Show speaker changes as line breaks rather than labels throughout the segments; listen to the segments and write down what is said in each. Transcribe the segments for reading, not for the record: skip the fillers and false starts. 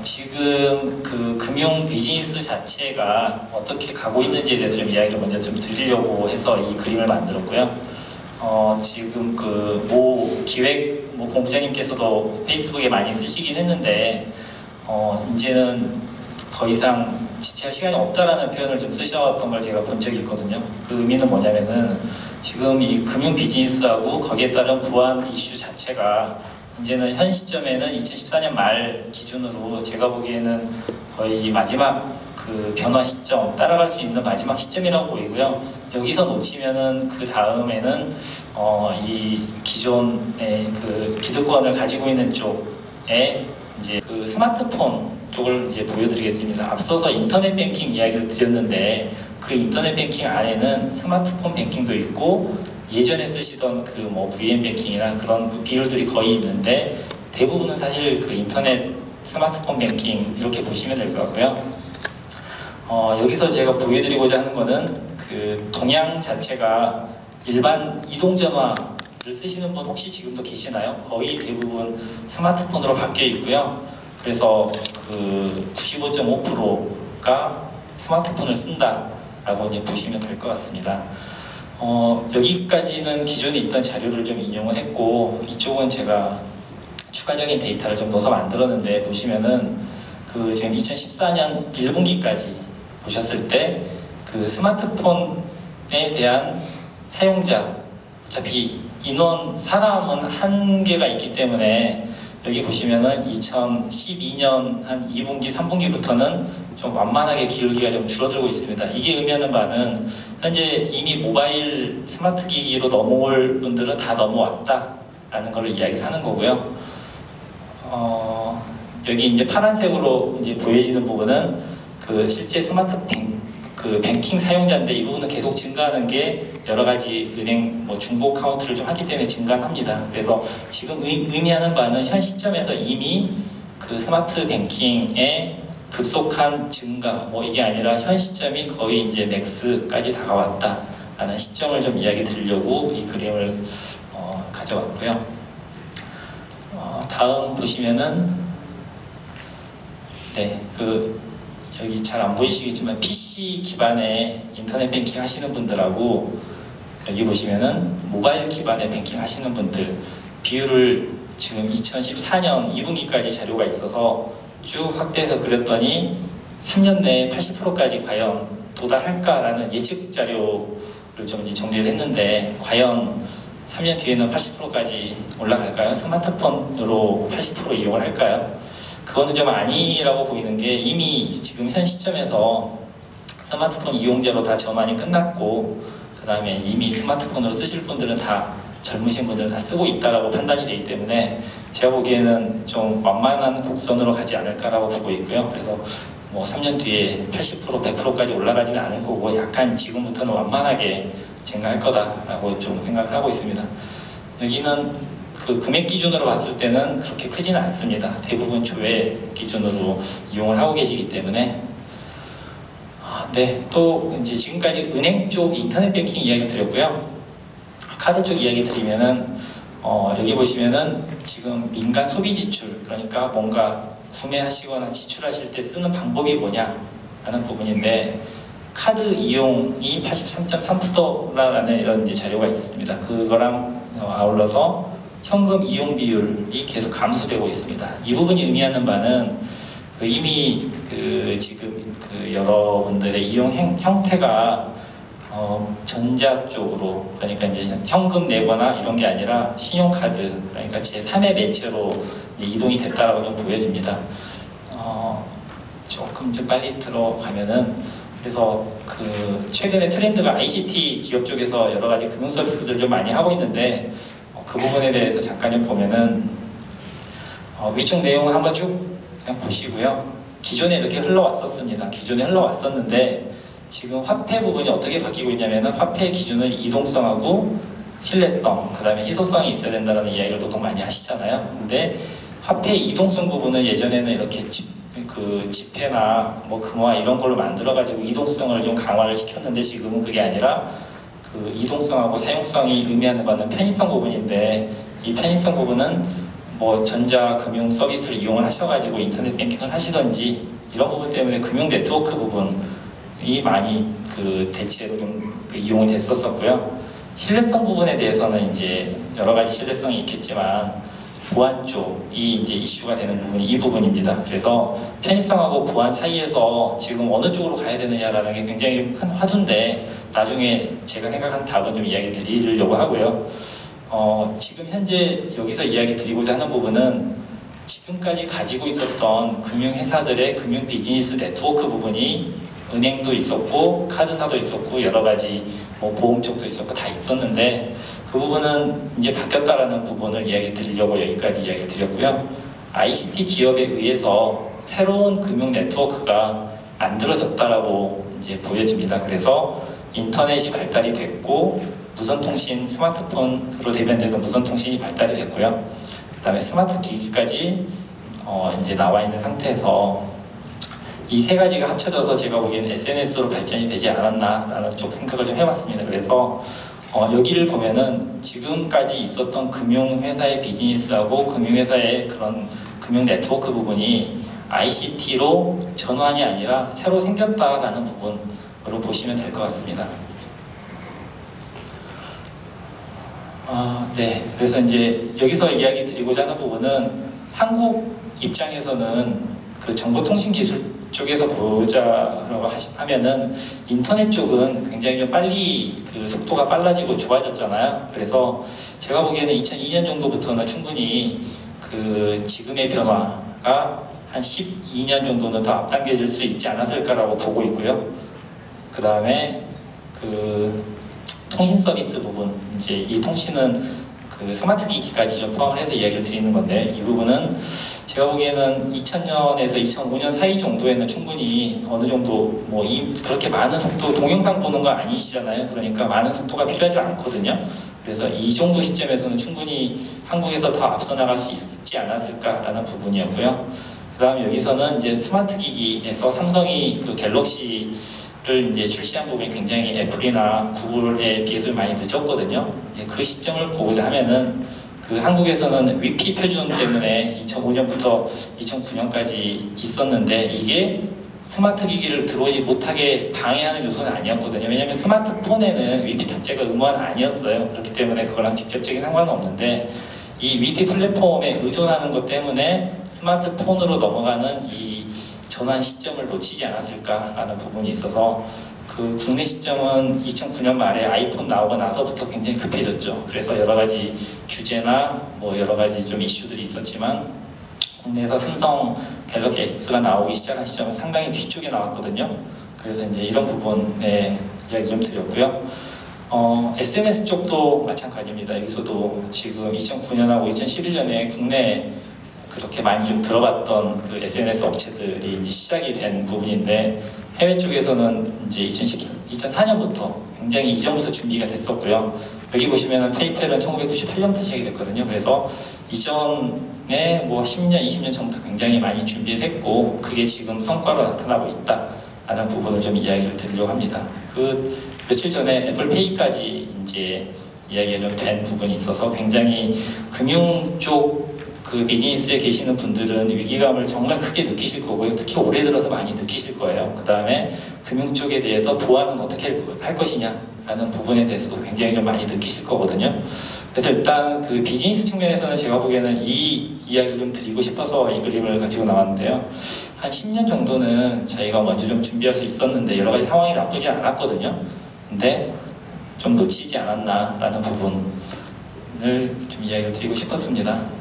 지금 그 금융 비즈니스 자체가 어떻게 가고 있는지에 대해서 좀 이야기를 먼저 좀 드리려고 해서 이 그림을 만들었고요. 지금 그 모 기획 본부장님께서도 페이스북에 많이 쓰시긴 했는데 이제는 더 이상 지체할 시간이 없다라는 표현을 좀 쓰셨던 걸 제가 본 적이 있거든요. 그 의미는 뭐냐면은 지금 이 금융 비즈니스하고 거기에 따른 보안 이슈 자체가 이제는 현 시점에는 2014년 말 기준으로 제가 보기에는 거의 마지막 그 변화 시점, 따라갈 수 있는 마지막 시점이라고 보이고요. 여기서 놓치면은 그 다음에는 이 기존의 그 기득권을 가지고 있는 쪽에 이제 그 스마트폰 쪽을 이제 보여드리겠습니다. 앞서서 인터넷 뱅킹 이야기를 드렸는데 그 인터넷 뱅킹 안에는 스마트폰 뱅킹도 있고 예전에 쓰시던 그 뭐 VM 뱅킹이나 그런 비율들이 거의 있는데 대부분은 사실 그 인터넷 스마트폰 뱅킹 이렇게 보시면 될 것 같고요. 여기서 제가 보여드리고자 하는 거는 그 동향 자체가 일반 이동전화를 쓰시는 분 혹시 지금도 계시나요? 거의 대부분 스마트폰으로 바뀌어 있고요. 그래서 그 95.5%가 스마트폰을 쓴다라고 이제 보시면 될 것 같습니다. 여기까지는 기존에 있던 자료를 좀 인용을 했고 이쪽은 제가 추가적인 데이터를 좀 넣어서 만들었는데 보시면은 그 지금 2014년 1분기까지 보셨을 때 그 스마트폰에 대한 사용자 어차피 인원 사람은 한계가 있기 때문에 여기 보시면은 2012년 한 2분기, 3분기부터는 좀 완만하게 기울기가 좀 줄어들고 있습니다. 이게 의미하는 바는 현재 이미 모바일 스마트 기기로 넘어올 분들은 다 넘어왔다라는 걸 이야기를 하는 거고요. 여기 이제 파란색으로 이제 보여지는 부분은 그 실제 그 뱅킹 사용자인데 이 부분은 계속 증가하는 게 여러 가지 은행 중복 카운트를 좀 하기 때문에 증가합니다. 그래서 지금 의미하는 바는 현 시점에서 이미 그 스마트 뱅킹의 급속한 증가 이게 아니라 현 시점이 거의 이제 맥스까지 다가왔다라는 시점을 좀 이야기 드리려고 이 그림을 가져왔고요. 다음 보시면은 여기 잘 안 보이시겠지만 PC 기반의 인터넷 뱅킹 하시는 분들하고 여기 보시면은 모바일 기반의 뱅킹 하시는 분들 비율을 지금 2014년 2분기까지 자료가 있어서 쭉 확대해서 그렸더니 3년 내에 80%까지 과연 도달할까라는 예측 자료를 좀 정리를 했는데 과연 3년 뒤에는 80%까지 올라갈까요? 스마트폰으로 80% 이용을 할까요? 그거는 좀 아니라고 보이는 게 이미 지금 현 시점에서 스마트폰 이용자로 다 전환이 끝났고 그 다음에 이미 스마트폰으로 쓰실 분들은 다 젊으신 분들은 다 쓰고 있다라고 판단이 되기 때문에 제가 보기에는 좀 완만한 곡선으로 가지 않을까라고 보고 있고요. 그래서 3년 뒤에 80%, 100%까지 올라가지는 않을 거고 약간 지금부터는 완만하게 증가할 거다라고 좀 생각을 하고 있습니다. 여기는 그 금액 기준으로 봤을 때는 그렇게 크지는 않습니다. 대부분 조회 기준으로 이용을 하고 계시기 때문에 또 이제 지금까지 은행 쪽 인터넷 뱅킹 이야기 드렸고요. 카드 쪽 이야기 드리면은 여기 보시면은 지금 민간 소비 지출 그러니까 뭔가 구매하시거나 지출하실 때 쓰는 방법이 뭐냐라는 부분인데 카드 이용이 83.3%라는 이런 이제 자료가 있었습니다. 그거랑 아울러서 현금 이용 비율이 계속 감소되고 있습니다. 이 부분이 의미하는 바는 이미 지금 여러분들의 이용 형태가 전자 쪽으로 그러니까 이제 현금 내거나 이런 게 아니라 신용카드 그러니까 제3의 매체로 이동이 됐다라고 좀 보여집니다. 조금 좀 빨리 들어가면은 그래서 최근에 트렌드가 ICT 기업 쪽에서 여러 가지 금융 서비스들을 좀 많이 하고 있는데 그 부분에 대해서 잠깐 좀 보면은 위쪽 내용을 한번 쭉 그냥 보시고요. 기존에 이렇게 흘러왔었습니다. 기존에 흘러왔었는데 지금 화폐 부분이 어떻게 바뀌고 있냐면은 화폐의 기준은 이동성하고 신뢰성, 그 다음에 희소성이 있어야 된다는 이야기를 보통 많이 하시잖아요. 근데 화폐의 이동성 부분은 예전에는 이렇게 지폐나 금화 이런 걸로 만들어가지고 이동성을 좀 강화를 시켰는데 지금은 그게 아니라 그 이동성하고 사용성이 의미하는 바는 편의성 부분인데 이 편의성 부분은 뭐 전자금융 서비스를 이용을 하셔가지고 인터넷 뱅킹을 하시던지 이런 부분 때문에 금융 네트워크 부분이 많이 그 대체로 좀 이용이 됐었고요. 신뢰성 부분에 대해서는 이제 여러 가지 신뢰성이 있겠지만 보안 쪽이 이제 이슈가 되는 부분이 이 부분입니다. 그래서 편의성하고 보안 사이에서 지금 어느 쪽으로 가야 되느냐라는 게 굉장히 큰 화두인데 나중에 제가 생각한 답은 좀 이야기 드리려고 하고요. 지금 현재 여기서 이야기 드리고자 하는 부분은 지금까지 가지고 있었던 금융회사들의 금융 비즈니스 네트워크 부분이 은행도 있었고 카드사도 있었고 여러 가지 뭐 보험 쪽도 있었고 다 있었는데 그 부분은 이제 바뀌었다라는 부분을 이야기 드리려고 여기까지 이야기를 드렸고요. ICT 기업에 의해서 새로운 금융 네트워크가 만들어졌다라고 이제 보여집니다. 그래서 인터넷이 발달이 됐고 무선통신, 스마트폰으로 대변되는 무선통신이 발달이 됐고요. 그 다음에 스마트 기기까지 이제 나와 있는 상태에서 이 세 가지가 합쳐져서 제가 보기에는 SNS로 발전이 되지 않았나라는 쪽 생각을 좀 해봤습니다. 그래서 여기를 보면은 지금까지 있었던 금융회사의 비즈니스하고 금융회사의 그런 금융 네트워크 부분이 ICT로 전환이 아니라 새로 생겼다라는 부분으로 보시면 될 것 같습니다. 네, 그래서 이제 여기서 이야기 드리고자 하는 부분은 한국 입장에서는 그 정보통신기술 쪽에서 보자라고 하면은 인터넷 쪽은 굉장히 좀 빨리 그 속도가 빨라지고 좋아졌잖아요. 그래서 제가 보기에는 2002년 정도부터는 충분히 그 지금의 변화가 한 12년 정도는 더 앞당겨질 수 있지 않았을까라고 보고 있고요. 그 다음에 그 통신 서비스 부분, 이제 이 통신은 그 스마트 기기까지 좀 포함을 해서 이야기를 드리는 건데 이 부분은 제가 보기에는 2000년에서 2005년 사이 정도에는 충분히 어느 정도 뭐 그렇게 많은 속도 동영상 보는 거 아니시잖아요. 그러니까 많은 속도가 필요하지 않거든요. 그래서 이 정도 시점에서는 충분히 한국에서 더 앞서 나갈 수 있지 않았을까라는 부분이었고요. 그 다음 여기서는 이제 스마트 기기에서 삼성이 그 갤럭시를 이제 출시한 부분이 굉장히 애플이나 구글에 비해서 많이 늦었거든요. 이제 그 시점을 보고자 하면은 그 한국에서는 위키 표준 때문에 2005년부터 2009년까지 있었는데 이게 스마트 기기를 들어오지 못하게 방해하는 요소는 아니었거든요. 왜냐하면 스마트폰에는 위키 탑재가 의무화는 아니었어요. 그렇기 때문에 그거랑 직접적인 상관은 없는데 이 위키 플랫폼에 의존하는 것 때문에 스마트폰으로 넘어가는 이 전환 시점을 놓치지 않았을까라는 부분이 있어서 그 국내 시점은 2009년 말에 아이폰 나오고 나서부터 굉장히 급해졌죠. 그래서 여러 가지 규제나 뭐 여러 가지 좀 이슈들이 있었지만 국내에서 삼성 갤럭시 S가 나오기 시작한 시점은 상당히 뒤쪽에 나왔거든요. 그래서 이제 이런 부분에 이야기 좀 드렸고요. SNS 쪽도 마찬가지입니다. 여기서도 지금 2009년하고 2011년에 국내에 그렇게 많이 좀 들어봤던 그 SNS 업체들이 이제 시작이 된 부분인데 해외 쪽에서는 이제 2004년부터 굉장히 이전부터 준비가 됐었고요. 여기 보시면은 페이펠은 1998년부터 시작이 됐거든요. 그래서 이전에 뭐 10년, 20년 전부터 굉장히 많이 준비를 했고 그게 지금 성과로 나타나고 있다라는 부분을 좀 이야기를 드리려고 합니다. 그 며칠 전에 애플페이까지 이제 이야기가 좀 된 부분이 있어서 굉장히 금융 쪽 그 비즈니스에 계시는 분들은 위기감을 정말 크게 느끼실 거고요. 특히 올해 들어서 많이 느끼실 거예요. 그 다음에 금융 쪽에 대해서 보안은 어떻게 할 것이냐라는 부분에 대해서도 굉장히 좀 많이 느끼실 거거든요. 그래서 일단 그 비즈니스 측면에서는 제가 보기에는 이 이야기를 좀 드리고 싶어서 이 그림을 가지고 나왔는데요. 한 10년 정도는 저희가 먼저 좀 준비할 수 있었는데 여러 가지 상황이 나쁘지 않았거든요. 근데 좀 놓치지 않았나라는 부분을 좀 이야기를 드리고 싶었습니다.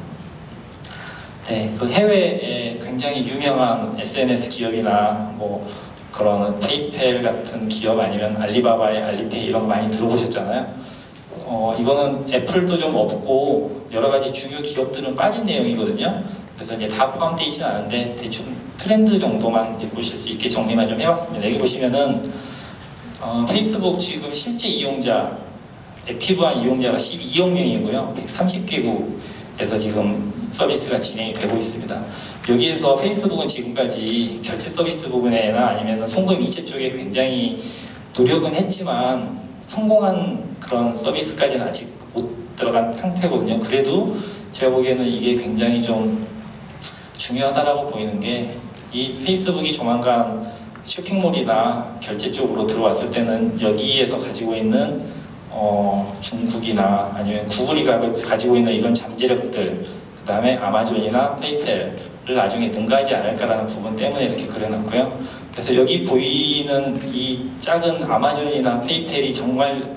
네, 그 해외에 굉장히 유명한 SNS 기업이나 뭐 그런 페이펠 같은 기업 아니면 알리바바의 알리페이 이런 거 많이 들어보셨잖아요. 이거는 애플도 좀 없고 여러 가지 중요 기업들은 빠진 내용이거든요. 그래서 이제 다 포함되어 있지는 않은데 대충 트렌드 정도만 이제 보실 수 있게 정리만 좀 해봤습니다. 여기 보시면은 페이스북 지금 실제 이용자, 액티브한 이용자가 12억 명이고요. 130개국에서 지금 서비스가 진행이 되고 있습니다. 여기에서 페이스북은 지금까지 결제 서비스 부분에나 아니면 송금 이체 쪽에 굉장히 노력은 했지만 성공한 그런 서비스까지는 아직 못 들어간 상태거든요. 그래도 제가 보기에는 이게 굉장히 좀 중요하다라고 보이는 게, 이 페이스북이 조만간 쇼핑몰이나 결제 쪽으로 들어왔을 때는 여기에서 가지고 있는 중국이나 아니면 구글이 가지고 있는 이런 잠재력들, 그 다음에 아마존이나 페이팔을 나중에 능가하지 않을까라는 부분 때문에 이렇게 그려놨고요. 그래서 여기 보이는 이 작은 아마존이나 페이팔이 정말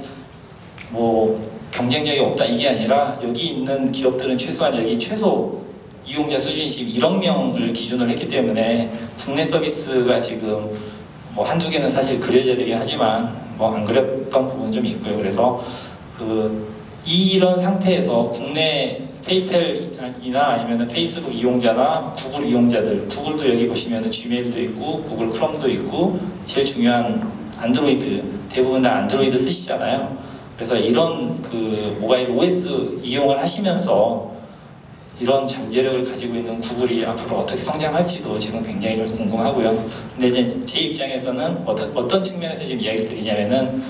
뭐 경쟁력이 없다 이게 아니라, 여기 있는 기업들은 최소한 여기 최소 이용자 수준이 지금 1억 명을 기준으로 했기 때문에 국내 서비스가 지금 뭐 한두 개는 사실 그려져야 되긴 하지만 뭐 안 그렸던 부분 좀 있고요. 그래서 이런 상태에서 국내 페이팔이나 아니면 페이스북 이용자나 구글 이용자들, 구글도 여기 보시면 지메일도 있고 구글 크롬도 있고, 제일 중요한 안드로이드, 대부분 다 안드로이드 쓰시잖아요. 그래서 이런 모바일 OS 이용을 하시면서 이런 잠재력을 가지고 있는 구글이 앞으로 어떻게 성장할지도 지금 굉장히 좀 궁금하고요. 근데 이제 제 입장에서는 어떤 측면에서 지금 이야기를 드리냐면은,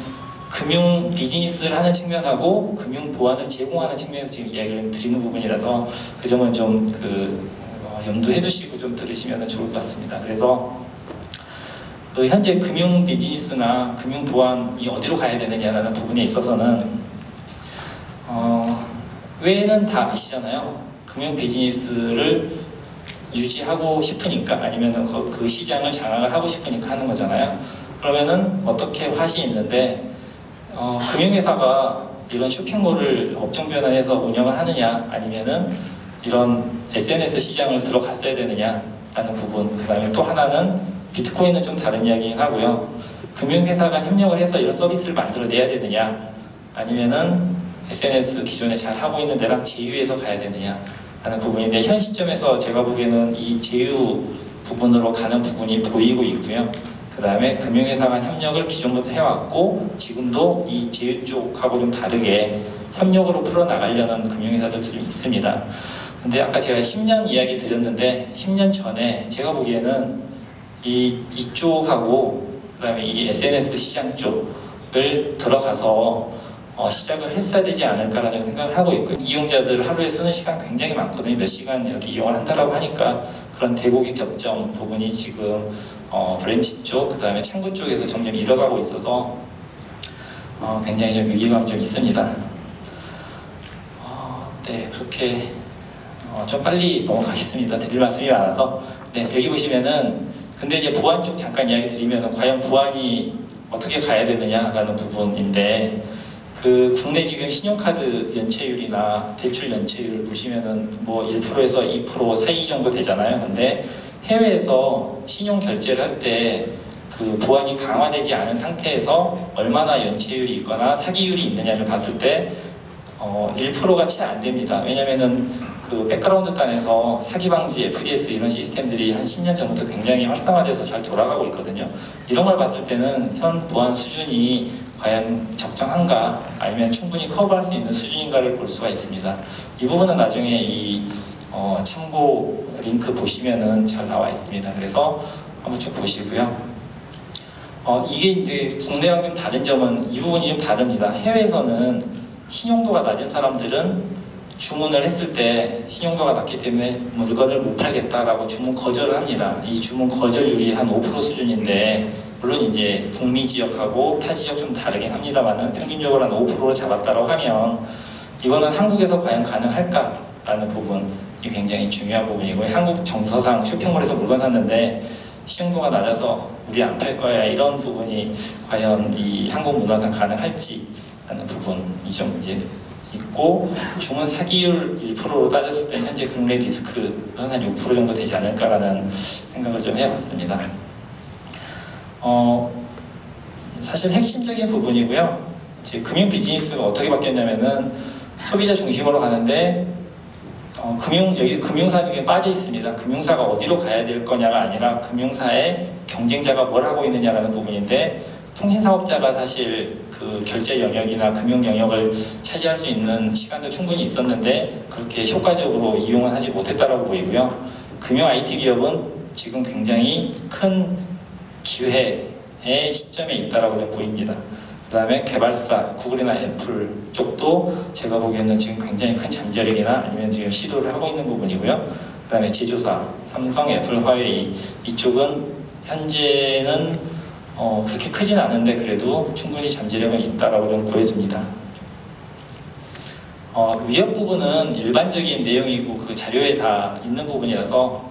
금융 비즈니스를 하는 측면하고 금융 보안을 제공하는 측면에서 지금 이야기를 드리는 부분이라서 그 점은 좀 염두해 두시고 좀 들으시면 좋을 것 같습니다. 그래서 현재 금융 비즈니스나 금융 보안이 어디로 가야 되느냐라는 부분에 있어서는 외에는 다 아시잖아요. 금융 비즈니스를 유지하고 싶으니까, 아니면 그 시장을 장악을 하고 싶으니까 하는 거잖아요. 그러면은 어떻게 팟이 있는데, 금융회사가 이런 쇼핑몰을 업종 변환해서 운영을 하느냐, 아니면은 이런 SNS 시장을 들어갔어야 되느냐라는 부분. 그 다음에 또 하나는 비트코인은 좀 다른 이야기긴 하고요. 금융회사가 협력을 해서 이런 서비스를 만들어내야 되느냐, 아니면은 SNS 기존에 잘 하고 있는 데랑 제휴해서 가야 되느냐 하는 부분인데, 현 시점에서 제가 보기에는 이 제휴 부분으로 가는 부분이 보이고 있고요. 그 다음에 금융회사 간 협력을 기존부터 해왔고, 지금도 이 제휴 쪽하고 좀 다르게 협력으로 풀어나가려는 금융회사들도 좀 있습니다. 근데 아까 제가 10년 이야기 드렸는데, 10년 전에 제가 보기에는 이쪽하고 그 다음에 이 SNS 시장 쪽을 들어가서 시작을 했어야 되지 않을까라는 생각을 하고 있고, 이용자들 하루에 쓰는 시간 굉장히 많거든요. 몇 시간 이렇게 이용을 한다라고 하니까 그런 대고객 접점 부분이 지금 브랜치 쪽, 그 다음에 창구 쪽에서 점점 잃어가고 있어서 굉장히 좀 위기감이 좀 있습니다. 네, 그렇게 좀 빨리 넘어가겠습니다. 드릴 말씀이 많아서. 네, 여기 보시면은, 근데 이제 보안 쪽 잠깐 이야기 드리면, 과연 보안이 어떻게 가야 되느냐라는 부분인데, 국내 지금 신용카드 연체율이나 대출 연체율 보시면은 뭐 1%에서 2% 사이 정도 되잖아요. 근데 해외에서 신용 결제를 할 때 보안이 강화되지 않은 상태에서 얼마나 연체율이 있거나 사기율이 있느냐를 봤을 때 1%가 채 안 됩니다. 왜냐면은 백그라운드 단에서 사기 방지 FDS 이런 시스템들이 한 10년 전부터 굉장히 활성화돼서 잘 돌아가고 있거든요. 이런 걸 봤을 때는 현 보안 수준이 과연 적정한가, 아니면 충분히 커버할 수 있는 수준인가를 볼 수가 있습니다. 이 부분은 나중에 이 참고 링크 보시면은 잘 나와 있습니다. 그래서 한번 쭉 보시고요. 이게 이제 국내랑 좀 다른 점은 이 부분이 좀 다릅니다. 해외에서는 신용도가 낮은 사람들은 주문을 했을 때 신용도가 낮기 때문에 물건을 못 팔겠다라고 주문 거절을 합니다. 이 주문 거절률이 한 5% 수준인데, 물론 이제 북미 지역하고 타 지역 좀 다르긴 합니다만은 평균적으로 한 5%로 잡았다고 하면, 이거는 한국에서 과연 가능할까라는 부분이 굉장히 중요한 부분이고요. 한국 정서상 쇼핑몰에서 물건 샀는데 신용도가 낮아서 우리 안 팔 거야, 이런 부분이 과연 이 한국 문화상 가능할지라는 부분이 좀 이제 있고, 주문 사기율 1%로 따졌을 때 현재 국내 리스크는 한 6% 정도 되지 않을까라는 생각을 좀 해봤습니다. 사실 핵심적인 부분이고요. 이제 금융 비즈니스가 어떻게 바뀌었냐면은 소비자 중심으로 가는데, 여기 금융사 중에 빠져 있습니다. 금융사가 어디로 가야 될 거냐가 아니라 금융사의 경쟁자가 뭘 하고 있느냐라는 부분인데, 통신사업자가 사실 결제 영역이나 금융 영역을 차지할 수 있는 시간도 충분히 있었는데 그렇게 효과적으로 이용을 하지 못했다라고 보이고요. 금융 IT 기업은 지금 굉장히 큰 기회의 시점에 있다라고 보입니다. 그 다음에 개발사, 구글이나 애플 쪽도 제가 보기에는 지금 굉장히 큰 잠재력이나 아니면 지금 시도를 하고 있는 부분이고요. 그 다음에 제조사, 삼성, 애플, 화웨이 이쪽은 현재는 그렇게 크진 않은데 그래도 충분히 잠재력은 있다라고 좀 보여집니다. 위협 부분은 일반적인 내용이고 그 자료에 다 있는 부분이라서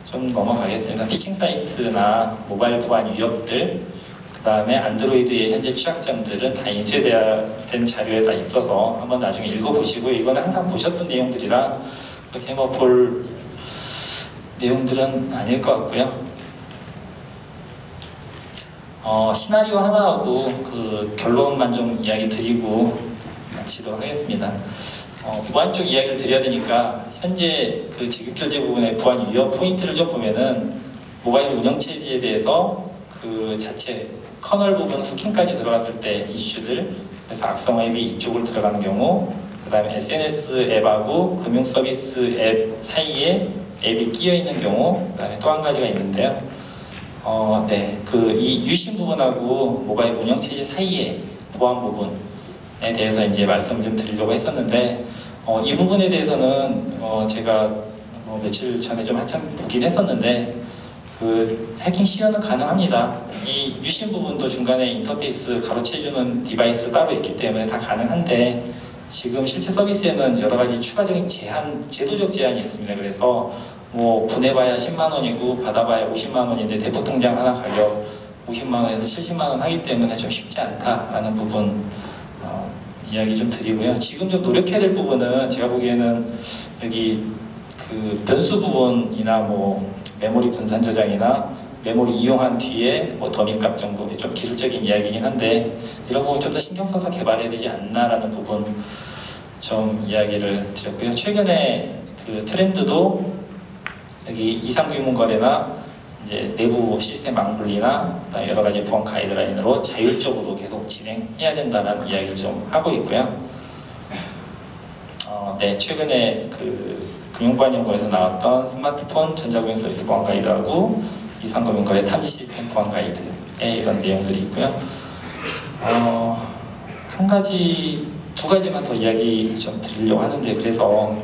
좀 넘어가겠습니다. 피싱 사이트나 모바일 보안 위협들, 그 다음에 안드로이드의 현재 취약점들은 다 인쇄된 자료에 다 있어서 한번 나중에 읽어보시고요. 이거는 항상 보셨던 내용들이라 그렇게 뭐 볼 내용들은 아닐 것 같고요. 시나리오 하나하고 그 결론만 좀 이야기 드리고 마치도록 하겠습니다. 보안 쪽 이야기를 드려야 되니까 현재 그 지급결제 부분의 보안 위협 포인트를 좀 보면은 모바일 운영체제에 대해서 그 자체 커널 부분 후킹까지 들어갔을 때 이슈들, 그래서 악성 앱이 이쪽으로 들어가는 경우, 그 다음에 SNS 앱하고 금융 서비스 앱 사이에 앱이 끼어 있는 경우, 그 다음에 또 한 가지가 있는데요. 이 유심 부분하고 모바일 운영체제 사이의 보안 부분에 대해서 이제 말씀을 좀 드리려고 했었는데, 이 부분에 대해서는 제가 며칠 전에 좀 한참 보긴 했었는데, 그 해킹 시연은 가능합니다. 이 유심 부분도 중간에 인터페이스 가로채주는 디바이스 따로 있기 때문에 다 가능한데, 지금 실제 서비스에는 여러 가지 추가적인 제한, 제도적 제한이 있습니다. 그래서 뭐 보내봐야 10만 원이고 받아봐야 50만 원인데 대포 통장 하나 가격 50만 원에서 70만 원 하기 때문에 좀 쉽지 않다라는 부분 이야기 좀 드리고요. 지금 좀 노력해야 될 부분은 제가 보기에는 여기 그 변수 부분이나 뭐 메모리 분산 저장이나 메모리 이용한 뒤에 뭐 더미값 정도 좀 기술적인 이야기이긴 한데 이런 거 좀 더 신경 써서 개발해야 되지 않나라는 부분 좀 이야기를 드렸고요. 최근에 그 트렌드도 여기 이상규문 거래나 이제 내부 시스템 망분리나 여러 가지 보안 가이드라인으로 자율적으로 계속 진행해야 된다는 이야기를 좀 하고 있고요. 최근에 그 금융보안연구원에서 나왔던 스마트폰 전자금융 서비스 보안 가이드하고 이상금융 거래 탐지 시스템 보안 가이드에 이런 내용들이 있고요. 두 가지만 더 이야기 좀 드리려고 하는데, 그래서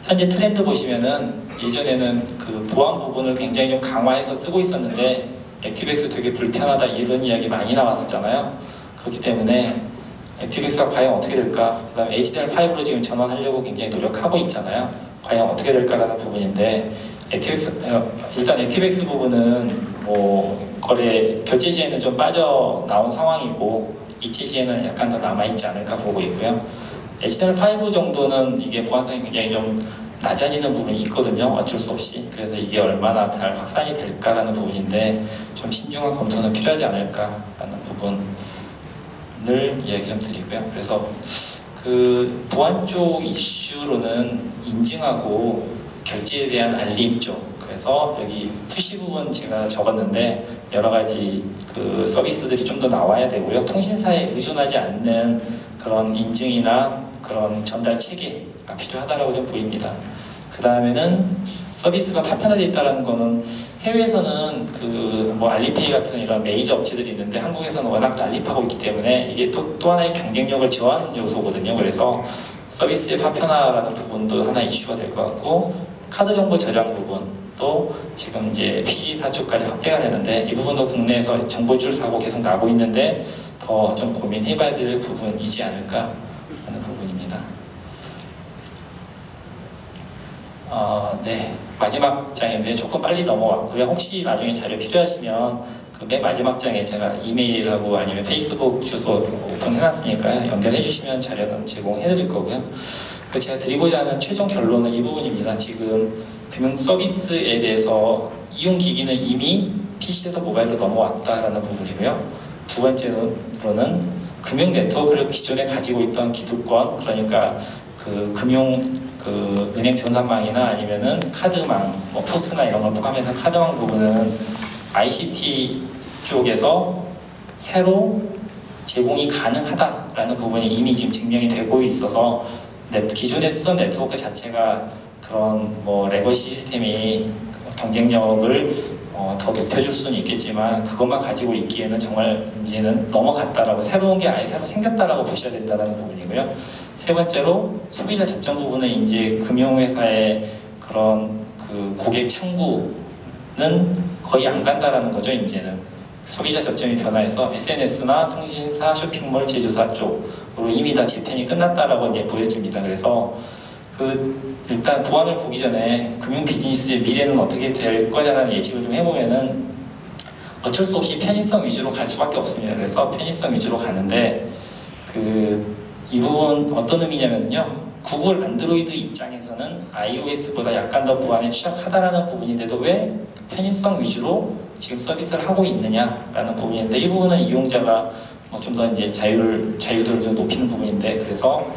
현재 트렌드 보시면은 예전에는 그 보안 부분을 굉장히 좀 강화해서 쓰고 있었는데 액티브엑스 되게 불편하다 이런 이야기 많이 나왔었잖아요. 그렇기 때문에 액티브엑스가 과연 어떻게 될까? 그 다음에 HDR5로 지금 전환하려고 굉장히 노력하고 있잖아요. 과연 어떻게 될까라는 부분인데, 일단 액티브엑스 부분은 뭐 거래 결제 시에는 좀 빠져나온 상황이고 이체 시에는 약간 더 남아있지 않을까 보고 있고요. HDR5 정도는 이게 보안성이 굉장히 좀 낮아지는 부분이 있거든요. 어쩔 수 없이. 그래서 이게 얼마나 잘 확산이 될까라는 부분인데 좀 신중한 검토는 필요하지 않을까라는 부분을 이야기 좀 드리고요. 그래서 그 보안 쪽 이슈로는 인증하고 결제에 대한 알림 쪽, 그래서 여기 푸시 부분 제가 적었는데 여러 가지 그 서비스들이 좀 더 나와야 되고요. 통신사에 의존하지 않는 그런 인증이나 그런 전달 체계가 필요하다라고 좀 보입니다. 그 다음에는 서비스가 파편화되어 있다는 거는 해외에서는 그 뭐 알리페이 같은 이런 메이저 업체들이 있는데 한국에서는 워낙 난립하고 있기 때문에 이게 또 하나의 경쟁력을 저하하는 요소거든요. 그래서 서비스의 파편화라는 부분도 하나 이슈가 될 것 같고, 카드 정보 저장 부분도 지금 이제 PG사 쪽까지 확대가 되는데 이 부분도 국내에서 정보줄 사고 계속 나고 있는데 더 좀 고민해봐야 될 부분이지 않을까 하는 부분입니다. 마지막 장인데 조금 빨리 넘어왔고요. 혹시 나중에 자료 필요하시면 그 맨 마지막 장에 제가 이메일하고 아니면 페이스북 주소 오픈해놨으니까요. 연결해 주시면 자료는 제공해 드릴 거고요. 제가 드리고자 하는 최종 결론은 이 부분입니다. 지금 금융 서비스에 대해서 이용 기기는 이미 PC에서 모바일로 넘어왔다라는 부분이고요. 두 번째로는 금융 네트워크를 기존에 가지고 있던 기득권, 그러니까 그 은행 전산망이나 아니면은 카드망, 뭐 포스나 이런 걸 포함해서 카드망 부분은 ICT 쪽에서 새로 제공이 가능하다라는 부분이 이미 지금 증명이 되고 있어서 기존에 쓰던 네트워크 자체가 그런 뭐 레거시 시스템이 경쟁력을 더 높여줄 수는 있겠지만 그것만 가지고 있기에는 정말 이제는 넘어갔다라고, 새로운 게 아예 새로 생겼다라고 보셔야 된다는 부분이고요. 세 번째로 소비자 접점 부분은 이제 금융회사의 그런 그 고객 창구는 거의 안 간다라는 거죠. 이제는 소비자 접점이 변화해서 SNS나 통신사, 쇼핑몰, 제조사 쪽으로 이미 다 재편이 끝났다라고 이제 보여집니다. 그래서 일단 보안을 보기 전에 금융 비즈니스의 미래는 어떻게 될 거냐라는 예측을 좀 해보면은 어쩔 수 없이 편의성 위주로 갈 수밖에 없습니다. 그래서 편의성 위주로 가는데 이 부분 어떤 의미냐면요. 구글 안드로이드 입장에서는 iOS보다 약간 더 보안에 취약하다라는 부분인데도 왜 편의성 위주로 지금 서비스를 하고 있느냐라는 부분인데, 이 부분은 이용자가 좀 더 이제 자유도를 좀 높이는 부분인데, 그래서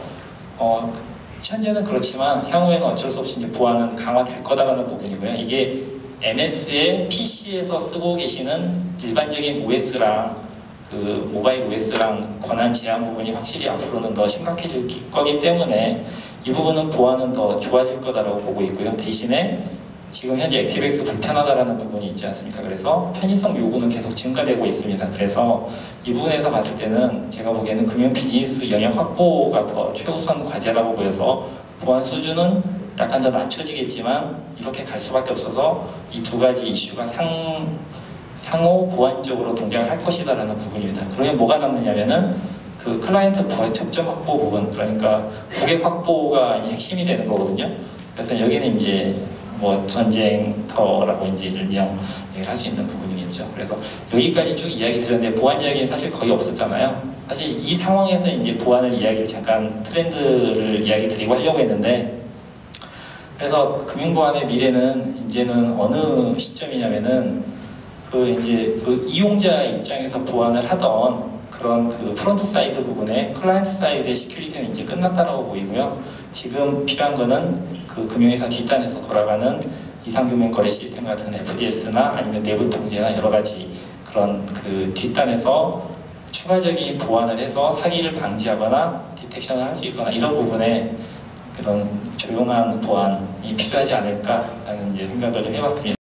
현재는 그렇지만 향후에는 어쩔 수 없이 이제 보안은 강화될 거다라는 부분이고요. 이게 MS의 PC에서 쓰고 계시는 일반적인 OS랑 모바일 OS랑 권한 제한 부분이 확실히 앞으로는 더 심각해질 거기 때문에 이 부분은 보안은 더 좋아질 거다라고 보고 있고요. 대신에 지금 현재 액티브엑스 불편하다라는 부분이 있지 않습니까? 그래서 편의성 요구는 계속 증가되고 있습니다. 그래서 이 부분에서 봤을 때는 제가 보기에는 금융 비즈니스 영역 확보가 더 최우선 과제라고 보여서 보안 수준은 약간 더 낮춰지겠지만 이렇게 갈 수밖에 없어서 이 두 가지 이슈가 상호 보완적으로 동작을 할 것이다라는 부분입니다. 그러면 뭐가 남느냐면은 클라이언트 접점 확보 부분, 그러니까 고객 확보가 핵심이 되는 거거든요. 그래서 여기는 이제 전쟁터라고 이제 일명 얘기를 할 수 있는 부분이겠죠. 그래서 여기까지 쭉 이야기 드렸는데 보안 이야기는 사실 거의 없었잖아요. 사실 이 상황에서 이제 보안을 이야기를 잠깐 트렌드를 이야기 드리고 하려고 했는데, 그래서 금융보안의 미래는 이제는 어느 시점이냐면은 이용자 입장에서 보안을 하던 그런 프론트 사이드 부분에 클라이언트 사이드의 시큐리티는 이제 끝났다라고 보이고요. 지금 필요한 거는 금융회사 뒷단에서 돌아가는 이상금융거래 시스템 같은 FDS나 아니면 내부 통제나 여러 가지 그런 뒷단에서 추가적인 보완을 해서 사기를 방지하거나 디텍션을 할 수 있거나 이런 부분에 그런 조용한 보안이 필요하지 않을까라는 이제 생각을 좀 해봤습니다.